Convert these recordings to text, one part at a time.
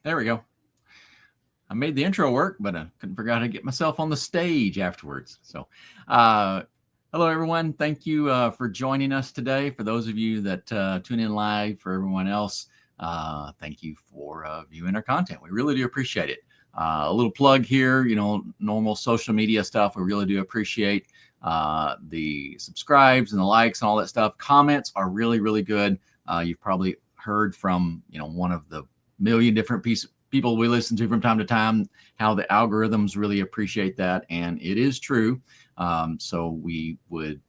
There we go. I made the intro work, but I couldn't figure out how to get myself on the stage afterwards. So, hello, everyone. Thank you for joining us today. For those of you that tune in live, for everyone else, thank you for viewing our content. We really do appreciate it. A little plug here, normal social media stuff. We really do appreciate the subscribes and the likes and all that stuff. Comments are really, really good. You've probably heard from, one of the million different people we listen to from time to time, how the algorithms really appreciate that. And it is true. So we would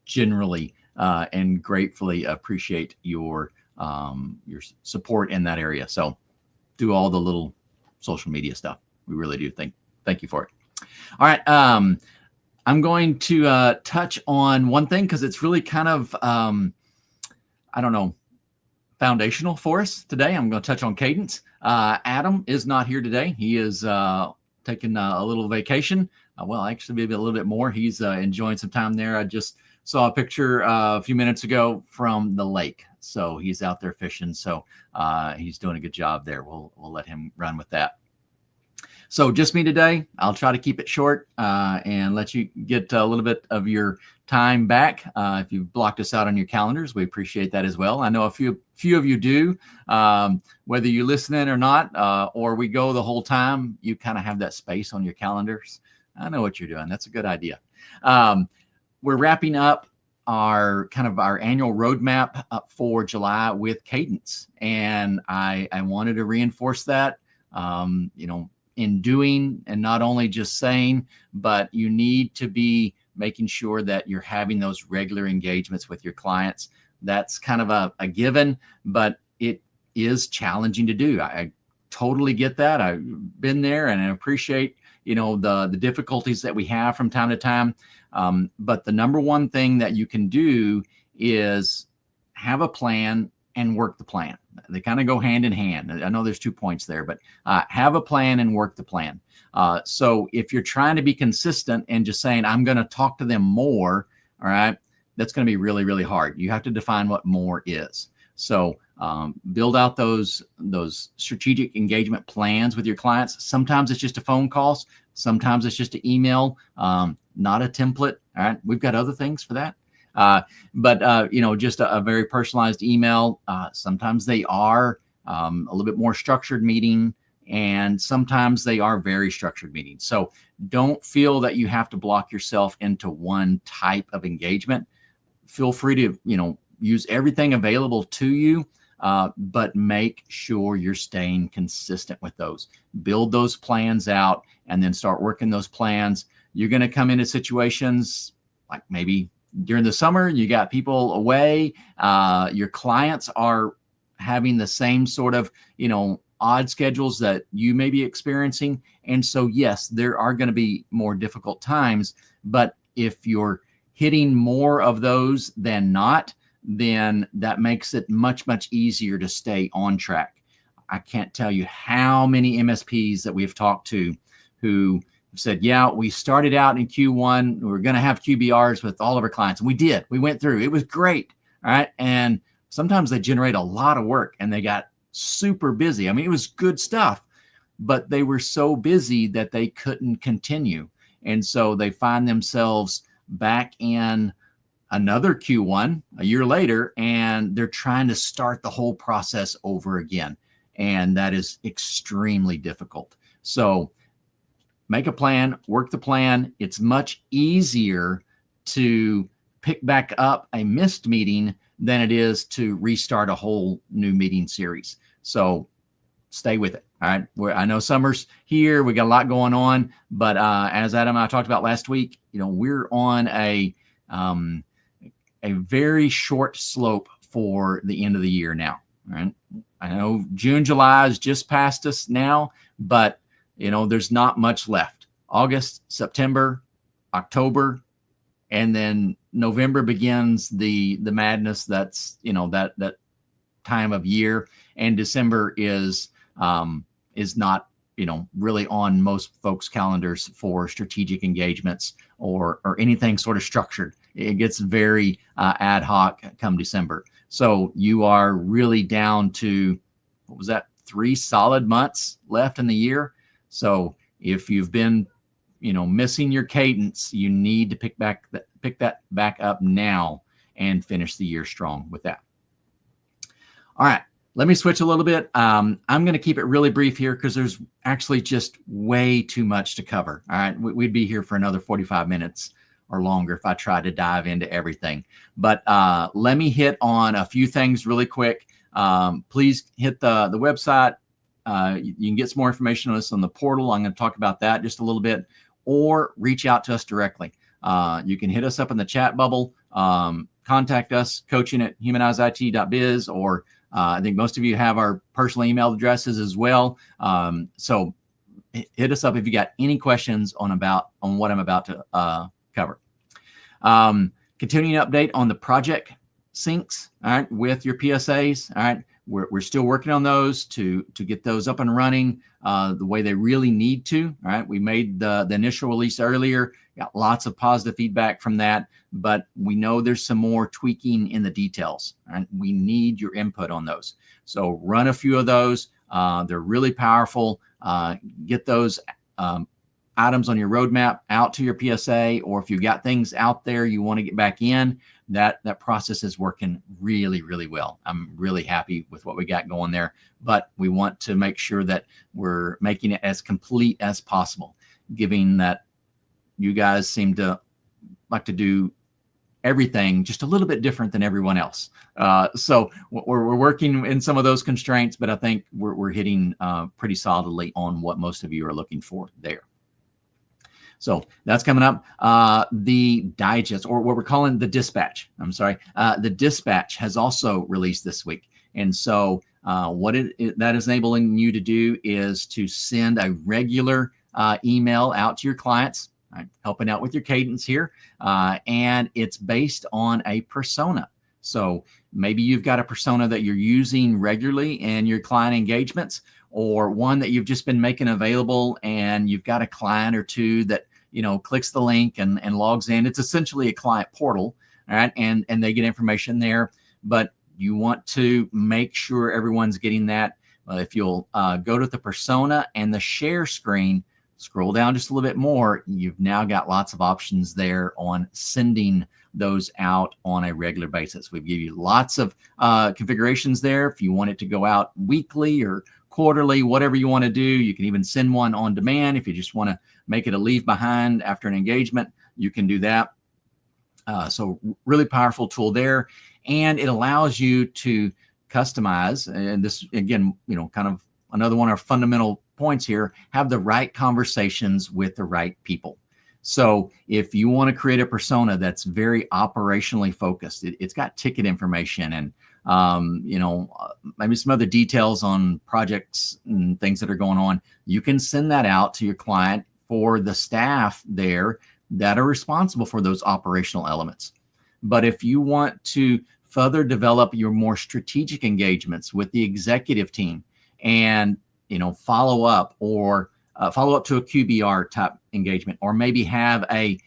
generally and gratefully appreciate your support in that area. So do all the little social media stuff. We really do thank you for it. All right. I'm going to touch on one thing because it's really kind of, foundational for us today. I'm going to touch on cadence. Adam is not here today. He is taking a little vacation. Well, actually, maybe a little bit more. He's enjoying some time there. I just saw a picture a few minutes ago from the lake. So he's out there fishing. So he's doing a good job there. We'll let him run with that. So just me today. I'll try to keep it short and let you get a little bit of your time back. If you've blocked us out on your calendars, we appreciate that as well. I know a few of you do, whether you listen in or not, or we go the whole time, you kind of have that space on your calendars. I know what you're doing. That's a good idea. We're wrapping up our annual roadmap for July with cadence. And I wanted to reinforce that, in doing and not only just saying, but you need to be making sure that you're having those regular engagements with your clients. That's kind of a given, but it is challenging to do. I totally get that. I've been there and I appreciate, the difficulties that we have from time to time. But the number one thing that you can do is have a plan and work the plan. They kind of go hand in hand. I know there's 2 points there, but have a plan and work the plan. So if you're trying to be consistent and just saying, I'm going to talk to them more, all right, that's going to be really, really hard. You have to define what more is. So build out those strategic engagement plans with your clients. Sometimes it's just a phone call. Sometimes it's just an email, not a template. All right, we've got other things for that. But just a very personalized email. Sometimes they are a little bit more structured meeting, and sometimes they are very structured meetings. So don't feel that you have to block yourself into one type of engagement. Feel free to, use everything available to you, but make sure you're staying consistent with those. Build those plans out and then start working those plans. You're going to come into situations like maybe during the summer, you got people away. Your clients are having the same sort of, odd schedules that you may be experiencing. And so, yes, there are going to be more difficult times. But if you're hitting more of those than not, then that makes it much, much easier to stay on track. I can't tell you how many MSPs that we've talked to who said, yeah, we started out in Q1. We're going to have QBRs with all of our clients. And we did. We went through. It was great. All right. And sometimes they generate a lot of work and they got super busy. I mean, it was good stuff, but they were so busy that they couldn't continue. And so they find themselves back in another Q1 a year later, and they're trying to start the whole process over again. And that is extremely difficult. So make a plan, work the plan. It's much easier to pick back up a missed meeting than it is to restart a whole new meeting series. So stay with it. All right. I know summer's here. We got a lot going on, but as Adam and I talked about last week, we're on a very short slope for the end of the year now. All right. I know June, July is just past us now, but there's not much left. August, September, October, and then November begins the madness. That's that time of year, and December is not really on most folks' calendars for strategic engagements or anything sort of structured. It gets very ad hoc come December. So you are really down to, what was that, 3 solid months left in the year. So if you've been, missing your cadence, you need to pick that back up now and finish the year strong with that. All right, let me switch a little bit. I'm going to keep it really brief here because there's actually just way too much to cover. All right, we'd be here for another 45 minutes or longer if I tried to dive into everything. But let me hit on a few things really quick. Please hit the website. You can get some more information on us on the portal. I'm going to talk about that just a little bit, or reach out to us directly. You can hit us up in the chat bubble, contact us, coaching@humanizeit.biz, or I think most of you have our personal email addresses as well. So hit us up if you got any questions on what I'm about to cover. Continuing update on the project syncs, all right, with your PSAs. All right, we're still working on those to get those up and running the way they really need to. All right, we made the initial release earlier, got lots of positive feedback from that, but we know there's some more tweaking in the details. All right, we need your input on those. So run a few of those. They're really powerful. Get those items on your roadmap out to your PSA, or if you've got things out there you want to get back in, that process is working really, really well. I'm really happy with what we got going there, but we want to make sure that we're making it as complete as possible, given that you guys seem to like to do everything just a little bit different than everyone else. So we're working in some of those constraints, but I think we're hitting pretty solidly on what most of you are looking for there. So that's coming up. The digest, or what we're calling the dispatch, the dispatch has also released this week. And so what that is enabling you to do is to send a regular email out to your clients, right, helping out with your cadence here. And it's based on a persona. So maybe you've got a persona that you're using regularly in your client engagements, or one that you've just been making available, and you've got a client or two that clicks the link and logs in. It's essentially a client portal, all right, and they get information there, but you want to make sure everyone's getting that. If you'll go to the persona and the share screen, scroll down just a little bit more, you've now got lots of options there on sending those out on a regular basis. We give you lots of configurations there. If you want it to go out weekly or quarterly, whatever you want to do, you can even send one on demand. If you just want to make it a leave behind after an engagement, you can do that. So really powerful tool there. And it allows you to customize, and this, again, kind of another one of our fundamental points here, have the right conversations with the right people. So if you want to create a persona that's very operationally focused, it's got ticket information and maybe some other details on projects and things that are going on, you can send that out to your client for the staff there that are responsible for those operational elements. But if you want to further develop your more strategic engagements with the executive team and follow up to a QBR type engagement, or maybe have an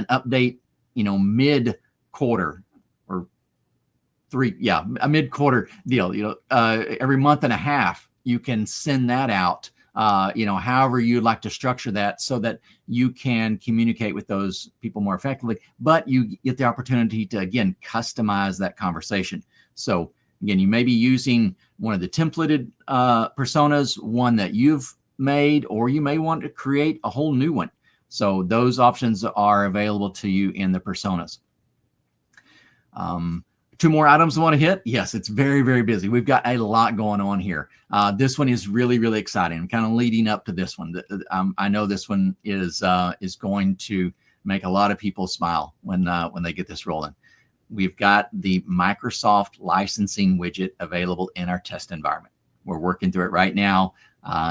update mid-quarter, or a mid-quarter deal, every month and a half, you can send that out, however you'd like to structure that, so that you can communicate with those people more effectively, but you get the opportunity to, again, customize that conversation. So again, you may be using one of the templated personas, one that you've made, or you may want to create a whole new one. So those options are available to you in the personas. 2 more items I want to hit. Yes, it's very, very busy. We've got a lot going on here. This one is really, really exciting. I'm kind of leading up to this one. I know this one is going to make a lot of people smile when they get this rolling. We've got the Microsoft licensing widget available in our test environment. We're working through it right now.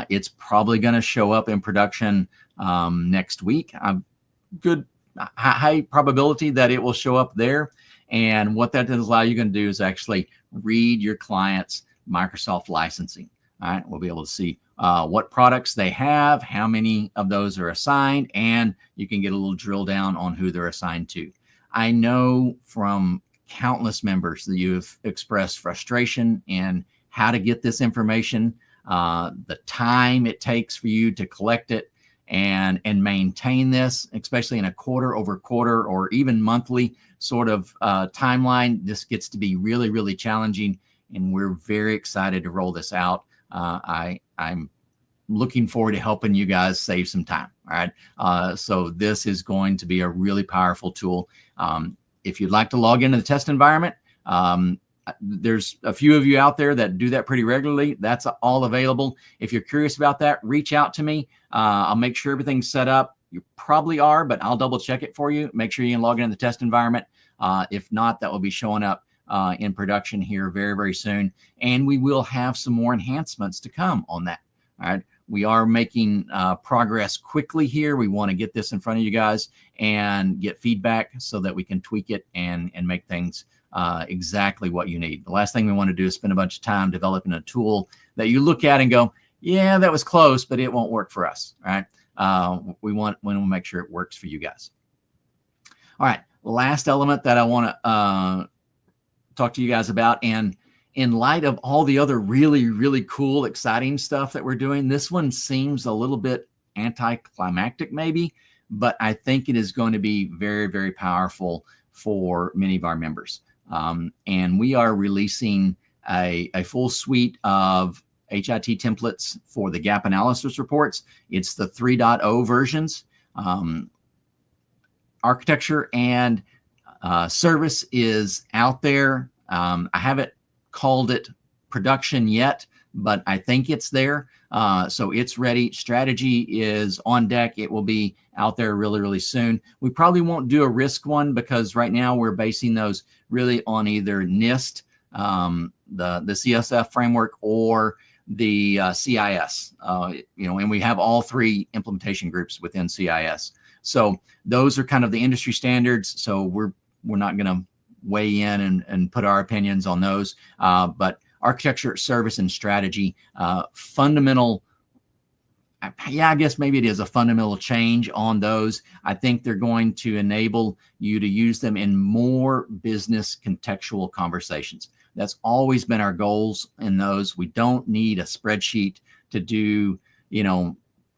It's probably going to show up in production next week. High probability that it will show up there. And what that does allow you to do is actually read your client's Microsoft licensing. All right, we'll be able to see what products they have, how many of those are assigned, and you can get a little drill down on who they're assigned to. I know from countless members that you've expressed frustration in how to get this information. the time it takes for you to collect it and maintain this, especially in a quarter over quarter or even monthly sort of timeline. This gets to be really, really challenging, and we're very excited to roll this out. I'm looking forward to helping you guys save some time. All right. So this is going to be a really powerful tool. If you'd like to log into the test environment, there's a few of you out there that do that pretty regularly. That's all available. If you're curious about that, reach out to me. I'll make sure everything's set up. You probably are, but I'll double check it for you. Make sure you can log into the test environment. If not, that will be showing up in production here very, very soon. And we will have some more enhancements to come on that. All right. We are making progress quickly here. We want to get this in front of you guys and get feedback so that we can tweak it and make things exactly what you need. The last thing we want to do is spend a bunch of time developing a tool that you look at and go, yeah, that was close, but it won't work for us. Right? We want to make sure it works for you guys. All right. Last element that I want to talk to you guys about, and in light of all the other really, really cool, exciting stuff that we're doing, this one seems a little bit anticlimactic maybe, but I think it is going to be very, very powerful for many of our members. And we are releasing a full suite of HIT templates for the gap analysis reports. It's the 3.0 versions. Architecture and service is out there. I haven't called it production yet, but I think it's there. So it's ready. Strategy is on deck. It will be out there really, really soon. We probably won't do a risk one because right now we're basing those really on either NIST, the CSF framework, or the CIS. And we have all three implementation groups within CIS. So those are kind of the industry standards. So we're not going to weigh in and put our opinions on those. But architecture, service, and strategy, fundamental. I guess maybe it is a fundamental change on those. I think they're going to enable you to use them in more business contextual conversations. That's always been our goals in those. We don't need a spreadsheet to do,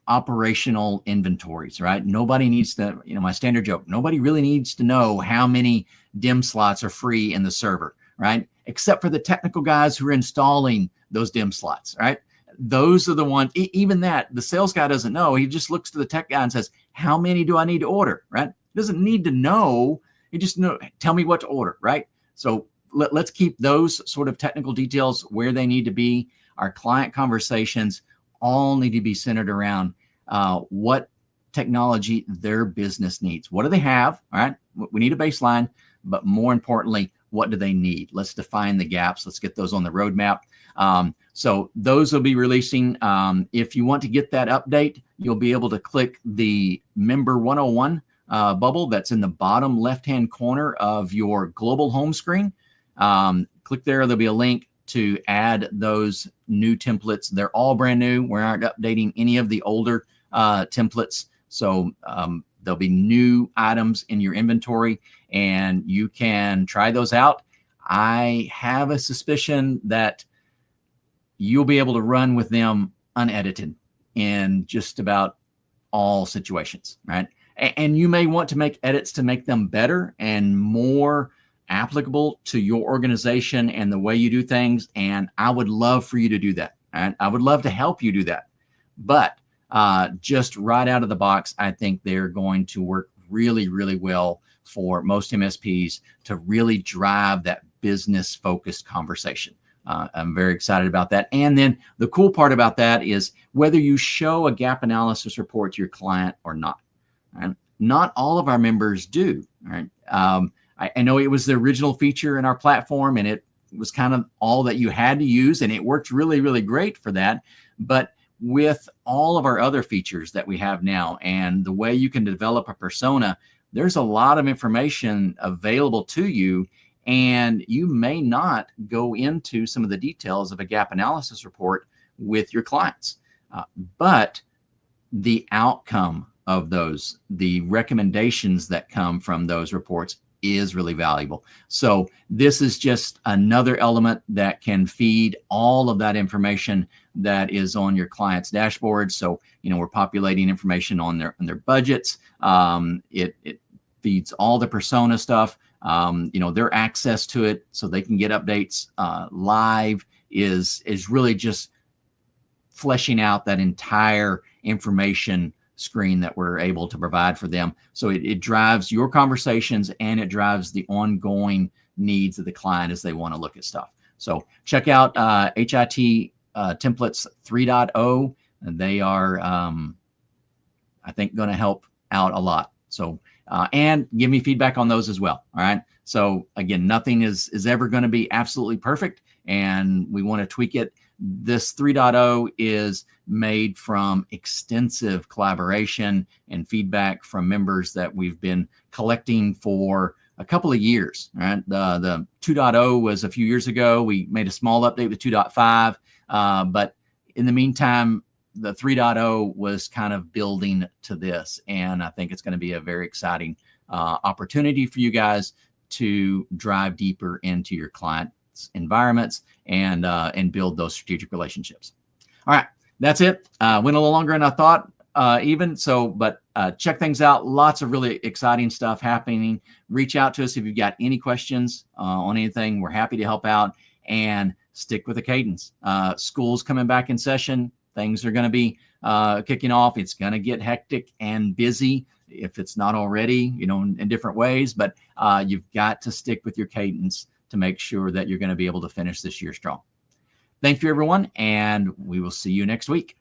operational inventories, right? Nobody needs to, my standard joke, nobody really needs to know how many DIM slots are free in the server, right? Except for the technical guys who are installing those DIM slots, right? Those are the ones, even that, the sales guy doesn't know. He just looks to the tech guy and says, how many do I need to order, right? He doesn't need to know. He just tell me what to order, right? So let's keep those sort of technical details where they need to be. Our client conversations all need to be centered around what technology their business needs. What do they have, all right? We need a baseline, but more importantly, what do they need? Let's define the gaps. Let's get those on the roadmap. So those will be releasing. If you want to get that update, you'll be able to click the Member 101 bubble that's in the bottom left-hand corner of your global home screen. Click there. There'll be a link to add those new templates. They're all brand new. We aren't updating any of the older templates. So there'll be new items in your inventory, and you can try those out. I have a suspicion that you'll be able to run with them unedited in just about all situations, right? And you may want to make edits to make them better and more applicable to your organization and the way you do things. And I would love for you to do that. And I would love to help you do that. But just right out of the box, I think they're going to work really, really well for most MSPs to really drive that business-focused conversation. I'm very excited about that. And then the cool part about that is whether you show a gap analysis report to your client or not. Right? Not all of our members do. Right? I know it was the original feature in our platform, and it was kind of all that you had to use, and it worked really, really great for that. But with all of our other features that we have now and the way you can develop a persona, there's a lot of information available to you, and you may not go into some of the details of a gap analysis report with your clients. But the outcome of those, the recommendations that come from those reports is really valuable. So this is just another element that can feed all of that information that is on your client's dashboard. So, we're populating information on their budgets. It feeds all the persona stuff. Their access to it so they can get updates live is really just fleshing out that entire information screen that we're able to provide for them. So it drives your conversations and it drives the ongoing needs of the client as they want to look at stuff. So check out HIT Templates 3.0. They are, I think, going to help out a lot. So, and give me feedback on those as well. All right. So again, nothing is ever going to be absolutely perfect, and we want to tweak it. This 3.0 is made from extensive collaboration and feedback from members that we've been collecting for a couple of years. Right. The 2.0 was a few years ago. We made a small update with 2.5, but in the meantime, the 3.0 was kind of building to this, and I think it's going to be a very exciting opportunity for you guys to drive deeper into your clients' environments and build those strategic relationships. All right, that's it. Went a little longer than I thought, but check things out. Lots of really exciting stuff happening. Reach out to us if you've got any questions on anything. We're happy to help out, and stick with the cadence. School's coming back in session. Things are going to be kicking off. It's going to get hectic and busy if it's not already, in different ways. But you've got to stick with your cadence to make sure that you're going to be able to finish this year strong. Thank you, everyone, and we will see you next week.